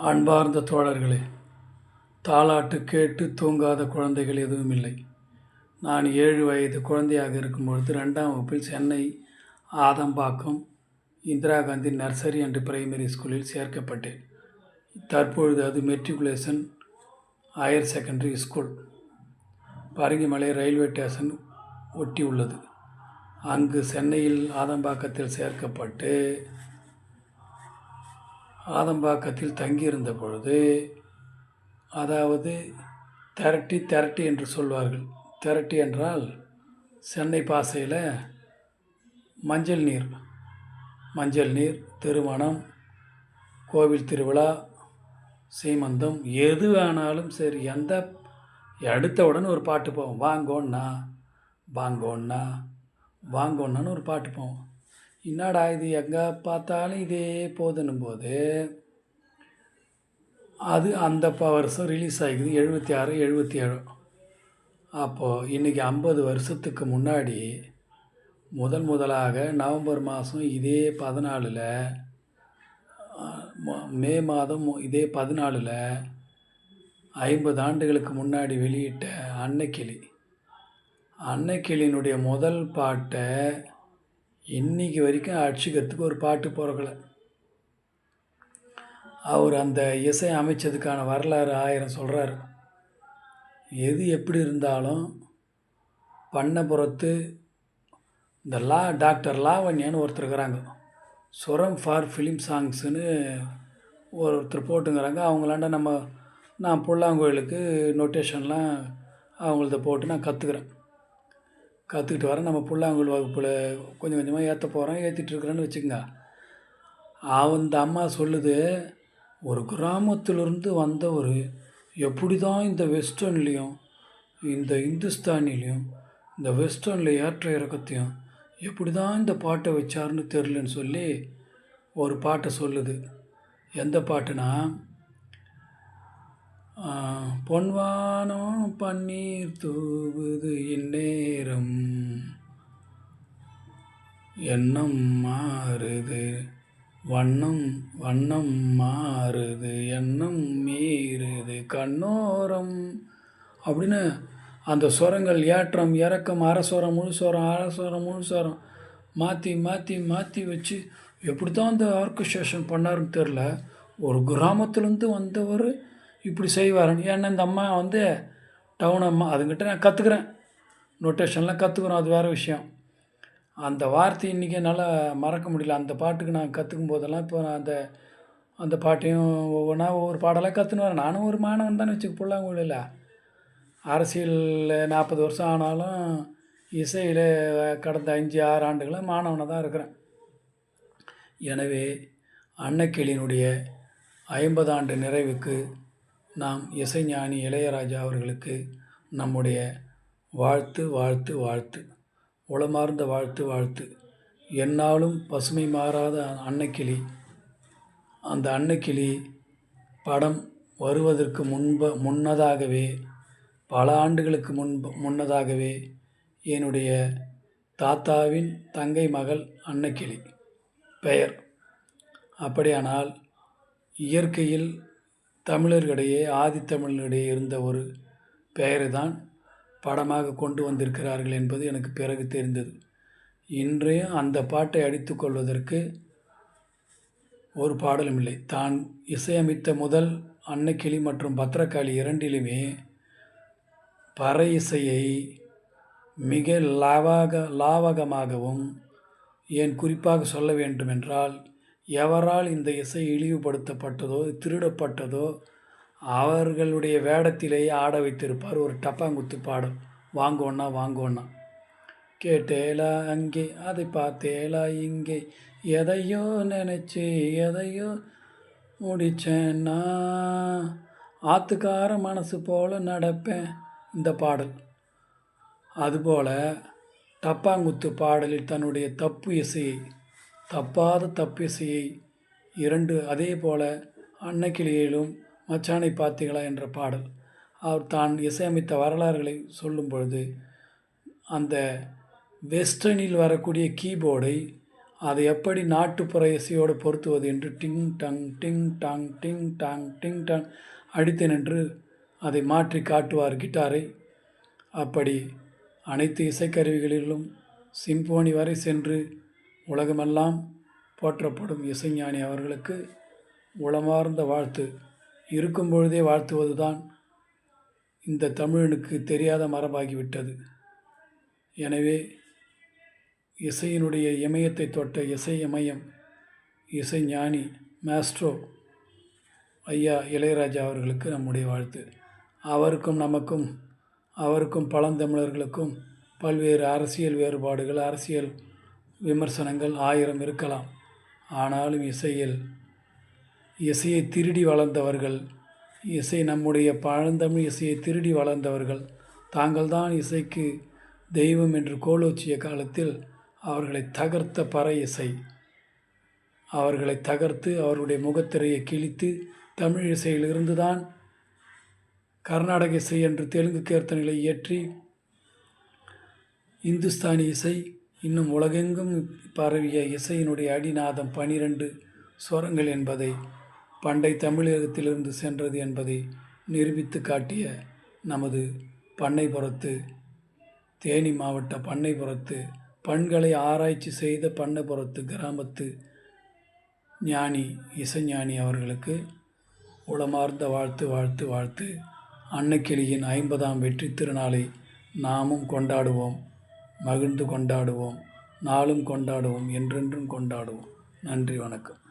அன்பார்ந்த தோழர்களே, தாலாட்டு கேட்டு தூங்காத குழந்தைகள் எதுவும் இல்லை. நான் 7 வயது குழந்தையாக இருக்கும்பொழுது 2ஆம் வகுப்பில் Chennai Adambakkam Indira Gandhi nursery and primary ஸ்கூலில் சேர்க்கப்பட்டேன். தற்பொழுது அது matriculation higher secondary school. Parangimalai railway station ஒட்டி உள்ளது. அங்கு சென்னையில் ஆதம்பாக்கத்தில் சேர்க்கப்பட்டு ஆதம்பாக்கத்தில் தங்கியிருந்த பொழுது, அதாவது திரட்டி என்று சொல்வார்கள். திரட்டி என்றால் சென்னை பாஷையில் மஞ்சள் நீர், திருமணம், கோவில் திருவிழா, சீமந்தம், எது வேணாலும் சரி, எடுத்தவுடன் ஒரு பாட்டு போவோம். வாங்கோன்னான்னு ஒரு பாட்டு போவோம். என்னடா இது எங்கே பார்த்தாலும் இதே போதுன்னும் போது, அது அந்த வருஷம் ரிலீஸ் ஆகிக்குது 76, 77. அப்போது இன்றைக்கி 50 வருஷத்துக்கு முன்னாடி முதலாக நவம்பர் மாதம் இதே 14, மே மாதம் இதே 14 50 ஆண்டுகளுக்கு முன்னாடி வெளியிட்ட அன்னைக்கிளியினுடைய முதல் பாட்டை இன்றைக்கி வரைக்கும் அடிச்சுக்கிறதுக்கு ஒரு பாட்டு பிறக்கலை. அவர் அந்த இசை அமைச்சதுக்கான வரலாறு 1000 சொல்கிறார். எது எப்படி இருந்தாலும் பண்ணபுரத்து இந்த டாக்டர் லாவண்யான்னு ஒருத்தர் இருக்கிறாங்க. சுரம் ஃபார் ஃபிலிம் சாங்ஸுன்னு ஒருத்தர் போட்டுங்கிறாங்க. அவங்களாண்ட நான் புல்லாங்குழலுக்கு நொட்டேஷன்லாம் அவங்களத போட்டு நான் கற்றுக்கிட்டு வரேன். நம்ம புல்லாங்குழல் வகுப்பில் கொஞ்சம் கொஞ்சமாக ஏற்ற போகிறேன், ஏற்றிட்டுருக்குறேன்னு வச்சுக்கோங்க. அந்த அம்மா சொல்லுது, ஒரு கிராமத்திலிருந்து வந்தவர் எப்படி தான் இந்த வெஸ்டர்ன்லேயும் இந்த இந்துஸ்தானிலையும் இந்த வெஸ்டர்னில் ஏற்ற இறக்கத்தையும் எப்படி தான் இந்த பாட்டை வச்சாருன்னு தெரிலன்னு சொல்லி ஒரு பாட்டை சொல்லுது. எந்த பாட்டுனா, பொன்வானம் பன்னீர் தூவுது இந்நேரம், எண்ணம் மாறுது வண்ணம் மாறுது, எண்ணம் மீறுது கண்ணோரம் அப்படின்னு அந்த சுரங்கள் ஏற்றம் இறக்கம், அரஸ்வரம் முழு சுரம் மாற்றி வச்சு எப்படி தான் அந்த ஆர்கஸ்ட்ரேஷன் பண்ணாருன்னு தெரில. ஒரு கிராமத்துலேருந்து வந்தவர் இப்படி செய்வாருன்னு. ஏன்னா இந்த அம்மா டவுன் அம்மா, அதுங்கிட்ட நான் கற்றுக்குறேன், நொட்டேஷன்லாம் கற்றுக்குறோம், அது வேறு விஷயம். அந்த வார்த்தை இன்றைக்கி என்னால் மறக்க முடியல. அந்த பாட்டுக்கு நான் கற்றுக்கும் போதெல்லாம் இப்போ நான் அந்த பாட்டையும் ஒவ்வொரு பாடலாக கற்றுன்னு வரேன். நானும் ஒரு மாணவன் தானே வச்சுக்க. புல்லாங்குழலில் அரசியலில் 40 வருஷம் ஆனாலும் இசையில் கடந்த 5-6 ஆண்டுகளாக மாணவனாக தான் இருக்கிறேன். எனவே அன்னைக்கிளியினுடைய 50 ஆண்டு நிறைவுக்கு நாம் இசைஞானி இளையராஜா அவர்களுக்கு நம்முடைய வாழ்த்து, உளமார்ந்த வாழ்த்து. எந்நாளும் பசுமை மாறாத அன்னைக்கிளி. அந்த அன்னைக்கிளி படம் வருவதற்கு முன்னதாகவே, பல ஆண்டுகளுக்கு முன்னதாகவே என்னுடைய தாத்தாவின் தங்கை மகள் அன்னைக்கிளி பெயர். அப்படியானால் இயற்கையில் தமிழர்களிடையே, ஆதித்தமிழர்களிடையே இருந்த ஒரு பெயரை தான் படமாக கொண்டு வந்திருக்கிறார்கள் என்பது எனக்கு பிறகு தெரிந்தது. இன்றையும் அந்த பாட்டை அடித்து கொள்வதற்கு ஒரு பாடலும் இல்லை. தான் இசையமைத்த முதல் அன்னைக்கிளி மற்றும் பத்திரகாளி இரண்டிலுமே பறை இசையை மிக லாவகமாகவும், ஏன் குறிப்பாக சொல்ல வேண்டுமென்றால், எவரால் இந்த இசை இழிவுபடுத்தப்பட்டதோ திருடப்பட்டதோ அவர்களுடைய வேடத்திலேயே ஆட வைத்திருப்பார் ஒரு டப்பாங்குத்து பாடல். வாங்கோன்னா கேட்டேலா அங்கே, அதை பார்த்தேலா இங்கே, எதையோ நினச்சி எதையோ முடிச்சேன்னா, ஆத்துக்கார மனசு போல் நடப்பேன், இந்த பாடல். அதுபோல் டப்பாங்குத்து பாடலில் தன்னுடைய தப்பாத தப்பு இசையை 2, அதே போல் அன்னைக்கிளியிலும் மச்சானை பார்த்தீங்களா என்ற பாடல். அவர் தான் இசையமைத்த வரலாறுகளை சொல்லும் பொழுது அந்த வெஸ்டர்னில் வரக்கூடிய கீபோர்டை அதை எப்படி நாட்டுப்புற இசையோடு பொருத்துவது என்று டிங் டங் டிங் டாங் டிங் டாங் டிங் டாங் அடித்தேன் என்று அதை மாற்றி காட்டுவார் கிட்டாரை. அப்படி அனைத்து இசைக்கருவிகளிலும் சிம்போனி வரை சென்று உலகமெல்லாம் போற்றப்படும் இசைஞானி அவர்களுக்கு உளமார்ந்த வாழ்த்து. இருக்கும் பொழுதே வாழ்த்துவது தான் இந்த தமிழனுக்கு தெரியாத மரபாகிவிட்டது. எனவே இசையினுடைய இமயத்தை தொட்ட இசை இமயம் இசைஞானி மாஸ்ட்ரோ ஐயா இளையராஜா அவர்களுக்கு நம்முடைய வாழ்த்து. அவருக்கும் நமக்கும் அவருக்கும் பழந்தமிழர்களுக்கும் பல்வேறு அரசியல் வேறுபாடுகள், அரசியல் விமர்சனங்கள் 1000 இருக்கலாம். ஆனாலும் இசையை திருடி வளர்ந்தவர்கள், நம்முடைய பழந்தமிழ் இசையை திருடி வளர்ந்தவர்கள் தாங்கள்தான் இசைக்கு தெய்வம் என்று கோலோச்சிய காலத்தில் அவர்களை தகர்த்த பறை இசை. அவர்களை தகர்த்து அவருடைய முகத்திரையை கிழித்து தமிழ் இசையிலிருந்து தான் கர்நாடக இசை என்று தெலுங்கு கீர்த்தனைகளை இயற்றி இந்துஸ்தானி இசை இன்னும் உலகெங்கும் பரவிய இசையினுடைய அடிநாதம் 12 ஸ்வரங்கள் என்பதை பண்டை தமிழகத்திலிருந்து சென்றது என்பதை நிரூபித்து காட்டிய நமது பண்ணைபுரத்து, தேனி மாவட்ட பண்ணைபுரத்து பண்களை ஆராய்ச்சி செய்த பண்ணைபுரத்து கிராமத்து ஞானி இசைஞானி அவர்களுக்கு உளமார்ந்த வாழ்த்து வாழ்த்து வாழ்த்து. அன்னக்கிளியின் 50ஆம் வெற்றி திருநாளை நாமும் கொண்டாடுவோம், மகிழ்ந்து கொண்டாடுவோம், நாளும் கொண்டாடுவோம், என்றென்றும் கொண்டாடுவோம். நன்றி, வணக்கம்.